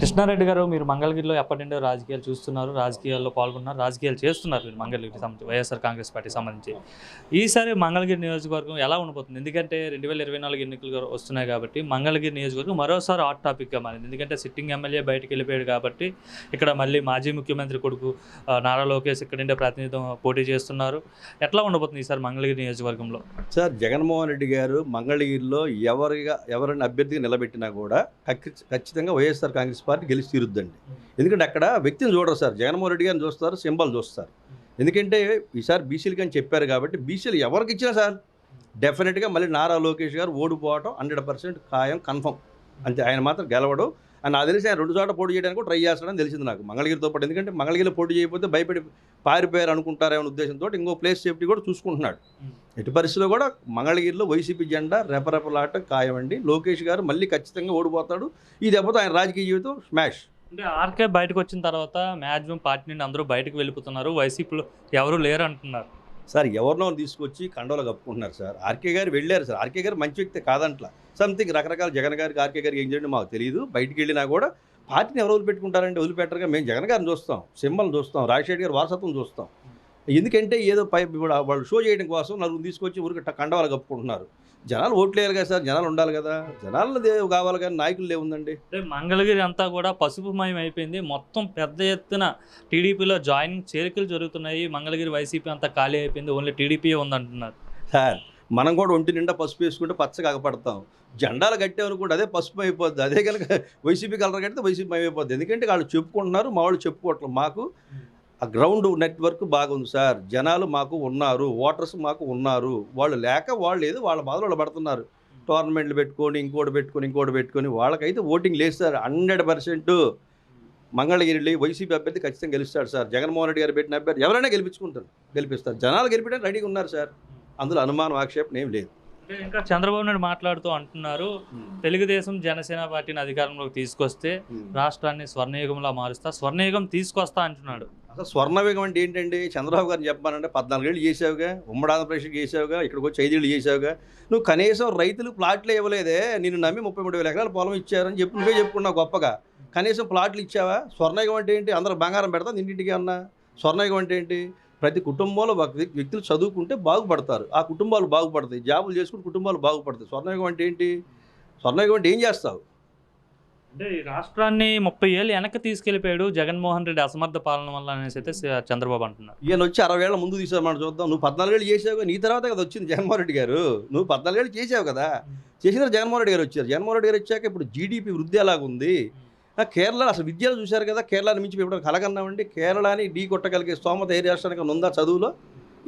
కృష్ణారెడ్డి గారు, మీరు మంగళగిరిలో ఎప్పటి నుండో రాజకీయాలు చూస్తున్నారు, రాజకీయాల్లో పాల్గొన్నారు, రాజకీయాలు చేస్తున్నారు మీరు మంగళగిరికి సంబంధించి వైఎస్ఆర్ కాంగ్రెస్ పార్టీకి సంబంధించి. ఈసారి మంగళగిరి నియోజకవర్గం ఎలా ఉండబోతుంది? ఎందుకంటే 2024 ఎన్నికలు వస్తున్నాయి కాబట్టి మంగళగిరి నియోజకవర్గం మరోసారి హాట్ టాపిక్గా మారింది. ఎందుకంటే సిట్టింగ్ ఎమ్మెల్యే బయటకు వెళ్ళిపోయాడు కాబట్టి ఇక్కడ మళ్ళీ మాజీ ముఖ్యమంత్రి కొడుకు నారా లోకేష్ ఇక్కడ నుండే ప్రాతినిధ్యం పోటీ చేస్తున్నారు. ఎట్లా ఉండబోతుంది ఈసారి మంగళగిరి నియోజకవర్గంలో? సార్, జగన్మోహన్ రెడ్డి గారు మంగళగిరిలో ఎవరిని అభ్యర్థిగా నిలబెట్టినా కూడా ఖచ్చితంగా వైఎస్ఆర్ కాంగ్రెస్ పార్టీ గెలిచి తీరుద్దండి. ఎందుకంటే అక్కడ వ్యక్తిని చూడరు సార్, జగన్మోహన్ రెడ్డి గారిని చూస్తారు, సింబల్ చూస్తారు. ఎందుకంటే ఈసారి బీసీలకి అని చెప్పారు కాబట్టి బీసీలు ఎవరికి ఇచ్చినా సార్ డెఫినెట్గా మళ్ళీ నారా లోకేష్ గారు ఓడిపోవటం 100% ఖాయం, కన్ఫర్మ్. అంతే, ఆయన మాత్రం గెలవడం. అని నాకు తెలిసి ఆయన 2 చోట్ల పోటీ చేయడానికి కూడా ట్రై చేస్తాడని తెలిసింది నాకు మంగళగిరితో పాటు. ఎందుకంటే మంగళగిరిలో పోటీ చేయకపోతే భయపడి పారిపోయారు అనుకుంటారేమో ఉద్దేశంతో ఇంకో ప్లేస్ సేఫ్టీ కూడా చూసుకుంటున్నాడు. ఎటు పరిస్థితిలో కూడా మంగళగిరిలో వైసీపీ జెండా రెపరెపలాట ఖాయమండి. లోకేష్ గారు మళ్ళీ ఖచ్చితంగా ఓడిపోతాడు. ఈ దెబ్బతో ఆయన రాజకీయ జీవితం స్మాష్. అంటే ఆర్కే బయటకు వచ్చిన తర్వాత మ్యాక్సిమం పార్టీ నుండి అందరూ బయటకు వెళ్ళిపోతున్నారు, వైసీపీలో ఎవరు లేరు అంటున్నారు సార్. ఎవరినో తీసుకొచ్చి కండోలు కప్పుకుంటున్నారు సార్. ఆర్కే గారు వెళ్ళారు సార్. ఆర్కే గారు మంచి వ్యక్తి కాదంట్లా, సంథింగ్ రకరకాల జగన్ గారికి ఆర్కే గారికి ఏం చేయండి మాకు తెలియదు. బయటికి వెళ్ళినా కూడా పార్టీని ఎవరు వదిలిపెట్టుకుంటారంటే వదిలిపెట్టరుగా. మేము జగన్ గారిని చూస్తాం, సింబల్ని చూస్తాం, రాజశేఖర్ గారి వారసత్వం చూస్తాం. ఎందుకంటే ఏదో వాళ్ళు షో చేయడం కోసం నలుగురు తీసుకొచ్చి ఊరికి కండవాలు కప్పుకుంటున్నారు. జనాలు ఓట్లు వేయాలి కదా సార్, జనాలు ఉండాలి కదా, జనాలు కావాలి కానీ నాయకులు ఏముందండి. అంటే మంగళగిరి అంతా కూడా పసుపుమయం అయిపోయింది. మొత్తం పెద్ద ఎత్తున టీడీపీలో జాయినింగ్ చేరికలు జరుగుతున్నాయి. మంగళగిరి వైసీపీ అంతా ఖాళీ అయిపోయింది, ఓన్లీ టీడీపీ ఉందంటున్నారు సార్. మనం కూడా ఒంటి నిండా పసుపు వేసుకుంటే పచ్చగా అగపడతాం. జెండాలు కట్టామనుకుంటే అదే పసుపు అయిపోద్ది. అదే కనుక వైసీపీ కలర్ కడితే వైసీపీ అయిపోద్ది. ఎందుకంటే వాళ్ళు చెప్పుకుంటున్నారు, మా వాళ్ళు చెప్పుకోవట్లేదు. మాకు ఆ గ్రౌండ్ నెట్వర్క్ బాగుంది సార్. జనాలు మాకు ఉన్నారు, ఓటర్స్ మాకు ఉన్నారు. వాళ్ళు లేక వాళ్ళు ఏదో వాళ్ళ బాధలు వాళ్ళు పడుతున్నారు. టోర్నమెంట్లు పెట్టుకొని ఇంకోటి పెట్టుకొని వాళ్ళకైతే ఓటింగ్ లేదు సార్. 100% మంగళగిరి వైసీపీ అభ్యర్థి ఖచ్చితంగా గెలుస్తాడు సార్. జగన్మోహన్ రెడ్డి గారు పెట్టిన అభ్యర్థి ఎవరైనా గెలిపిస్తారు. జనాలు గెలిపడానికి రెడీగా ఉన్నారు సార్. అందులో అనుమానం, ఆక్షేపం ఏం లేదు. ఇంకా చంద్రబాబు నాయుడు మాట్లాడుతూ అంటున్నారు, తెలుగుదేశం జనసేన పార్టీని అధికారంలోకి తీసుకొస్తే రాష్ట్రాన్ని స్వర్ణయుగంలా మారుస్తా, స్వర్ణయుగం తీసుకొస్తా అంటున్నాడు. అసలు స్వర్ణయుగం అంటే ఏంటండి? చంద్రబాబు గారిని చెప్పానంటే 14 ఏళ్ళు చేసావుగా, ఉమ్మడి ఆంధ్రప్రదేశ్కి చేసావుగా, ఇక్కడికి వచ్చి 5 ఏళ్ళు చేసావుగా. నువ్వు కనీసం రైతులు ప్లాట్లు ఇవ్వలేదే. నిన్ను నమ్మి 33,000 ఎకరాల పొలం ఇచ్చారని చెప్పి నువ్వే చెప్పుకున్నావు గొప్పగా. కనీసం ప్లాట్లు ఇచ్చావా? స్వర్ణయుగం అంటే ఏంటి? అందరూ బంగారం పెడతా ఇంటింటికి అన్నా. స్వర్ణయుగం అంటే ఏంటి? ప్రతి కుటుంబంలో వ్యక్తులు చదువుకుంటే బాగుపడతారు, ఆ కుటుంబాలు బాగుపడతాయి. జాబులు చేసుకుంటే కుటుంబాలు బాగుపడతాయి. స్వర్ణయుగం అంటే ఏంటి? స్వర్ణయుగం అంటే ఏం చేస్తావు? అంటే ఈ రాష్ట్రాన్ని 30 ఏళ్ళు వెనక్కి తీసుకెళ్ళిపోయాడు జగన్మోహన్ రెడ్డి అసమర్థ పాలన వల్ల అనేసి అయితే చంద్రబాబు అంటున్నారు. ఈయన వచ్చి 60 ఏళ్ళ ముందు తీసామని చూద్దాం. నువ్వు 14 ఏళ్ళు చేసావు, నీ తర్వాత కదా వచ్చింది జగన్మోహన్ రెడ్డి గారు. నువ్వు 14 ఏళ్ళు చేసావు కదా, చేసిన జగన్మోహన్ రెడ్డి గారు వచ్చారు. జగన్మోహన్ రెడ్డి గారు వచ్చాక ఇప్పుడు జీడీపీ వృద్ధి ఎలాగుంది. కేరళ అసలు విద్యలో చూశారు కదా, కేరళని మించి ఇప్పుడు కలగన్నామండి. కేరళని ఢీ కొట్టగలిగే స్తోమత ఏ రాష్ట్రానికి ఉందా చదువులో?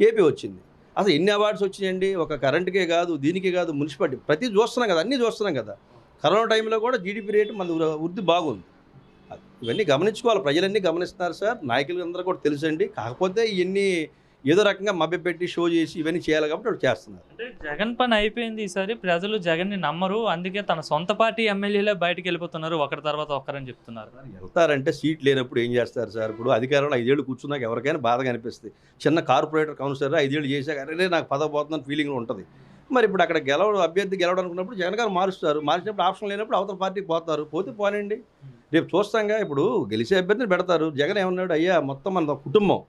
ఏపీ వచ్చింది. అసలు ఎన్ని అవార్డ్స్ వచ్చినాయండి? ఒక కరెంటుకే కాదు, దీనికే కాదు, మున్సిపాలిటీ ప్రతి చూస్తున్నాం కదా, అన్నీ చూస్తున్నాం కదా. కరోనా టైంలో కూడా జీడీపీ రేటు మన వృద్ధి బాగుంది. ఇవన్నీ గమనించుకోవాలి, ప్రజలన్నీ గమనిస్తున్నారు సార్. నాయకులు అందరూ కూడా తెలుసండి. కాకపోతే ఇవన్నీ ఏదో రకంగా మభ్యపెట్టి షో చేసి ఇవన్నీ చేయాలి కాబట్టి వాళ్ళు చేస్తున్నారు. అంటే జగన్ పని అయిపోయింది. ఈసారి ప్రజలు జగన్ని నమ్మరు, అందుకే తన సొంత పార్టీ ఎమ్మెల్యేలే బయటకు వెళ్ళిపోతున్నారు, ఒకరి తర్వాత ఒకరని చెప్తున్నారు. వెళ్తారంటే సీట్ లేనప్పుడు ఏం చేస్తారు సార్? ఇప్పుడు అధికారంలో 5 ఏళ్ళు కూర్చున్నాక ఎవరికైనా బాధగా అనిపిస్తుంది. చిన్న కార్పొరేటర్ కౌన్సిలర్ 5 ఏళ్ళు చేశాక అరే నాకు పదవి పోతుందని ఫీలింగ్ ఉంటుంది. మరి ఇప్పుడు అక్కడ అభ్యర్థి గెలవడానుకున్నప్పుడు జగన్ గారు మారుస్తారు. మార్చినప్పుడు ఆప్షన్ లేనప్పుడు అవతల పార్టీకి పోతారు. పోతే పోనండి, రేపు చూస్తాంగా. ఇప్పుడు గెలిచే అభ్యర్థిని పెడతారు. జగన్ ఏమన్నాడు? అయ్యా మొత్తం మన కుటుంబం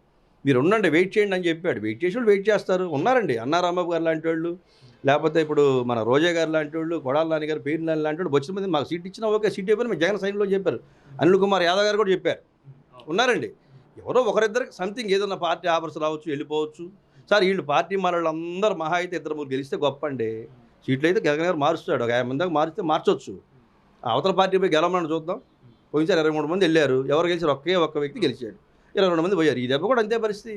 మీరు ఉండండి, వెయిట్ చేయండి అని చెప్పాడు. వెయిట్ చేసి వాళ్ళు వెయిట్ చేస్తారు. ఉన్నారండి అన్నా రాంబాబు గారు లాంటి వాళ్ళు, లేకపోతే ఇప్పుడు మన రోజా గారు లాంటి వాళ్ళు, కొడాల నాని గారు, పేరు నాని లాంటి వాళ్ళు వచ్చిన మంది మాకు సీట్ ఇచ్చినా ఓకే, సీట్ ఇవ్వని మేము జగన్ సైన్లో చెప్పారు. అనిల్ కుమార్ యాదవ్ గారు కూడా చెప్పారు. ఉన్నారండి. ఎవరో ఒకరిద్దరికి సంథింగ్ ఏదన్నా పార్టీ ఆఫర్స్ రావచ్చు, వెళ్ళిపోవచ్చు సార్. వీళ్ళు పార్టీ వాళ్ళందరూ మహా అయితే 2-3 గెలిస్తే గొప్ప అండి. సీట్లు అయితే జగన్ గారు మారుస్తాడు. ఒక 50 మంది దాకా మారిస్తే మార్చొచ్చు. అవతల పార్టీ పోయి గెలవమని చూద్దాం. పోయినసారి 23 మంది వెళ్ళారు. ఎవరు గెలిచారు? ఒక్క వ్యక్తి గెలిచాడు. 22 మంది పోయారు. ఈ దెబ్బ కూడా అంతే పరిస్థితి.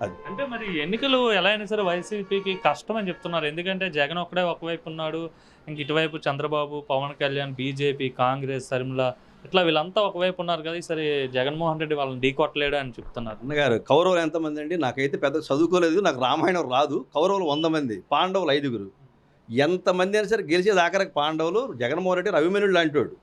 అది అంటే మరి ఎన్నికలు ఎలా అయినా సరే వైసీపీకి కష్టం అని చెప్తున్నారు. ఎందుకంటే జగన్ ఒక్కడే ఒకవైపు ఉన్నాడు, ఇంక ఇటువైపు చంద్రబాబు, పవన్ కళ్యాణ్, బీజేపీ, కాంగ్రెస్, శర్మిల, ఇట్లా వీళ్ళంతా ఒకవైపు ఉన్నారు కదా. ఈసారి జగన్మోహన్ రెడ్డి వాళ్ళని ఢీకొట్టలేడు అని చెప్తున్నారు. అన్నగారు కౌరవులు ఎంతమంది అండి? నాకైతే పెద్ద చదువుకోలేదు, నాకు రామాయణం రాదు. కౌరవులు 100 మంది, పాండవులు 5గురు. ఎంతమంది అయినా సరే గెలిచేది ఆఖరికి పాండవులు. జగన్మోహన్ రెడ్డి అభిమన్యుడు లాంటివాడు.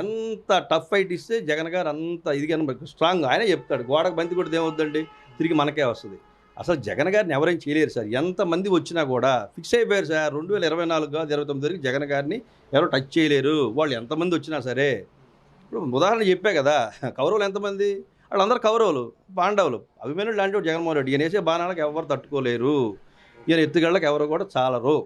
ఎంత టఫ్ ఫైట్ ఇస్తే జగన్ గారు అంత ఇదిగా స్ట్రాంగ్. ఆయన చెప్తాడు, గోడకు బంతి కొడితే ఏమవుద్దండి, తిరిగి మనకే వస్తుంది. అసలు జగన్ గారిని ఎవరైనా చేయలేరు సార్. ఎంతమంది వచ్చినా కూడా ఫిక్స్ అయిపోయారు సార్. 2024 కాదు 29 వరకు జగన్ గారిని ఎవరు టచ్ చేయలేరు. వాళ్ళు ఎంతమంది వచ్చినా సరే. ఇప్పుడు ఉదాహరణ చెప్పా కదా! కౌరవులు ఎంతమంది? వాళ్ళందరూ కౌరవులు, పాండవులు. అభిమన్యుడు లాంటివాడు జగన్మోహన్ రెడ్డి. ఈయన వేసే బాణాలకు ఎవరు తట్టుకోలేరు. ఈయన ఎత్తుగళ్ళకి ఎవరు కూడా చాలరు.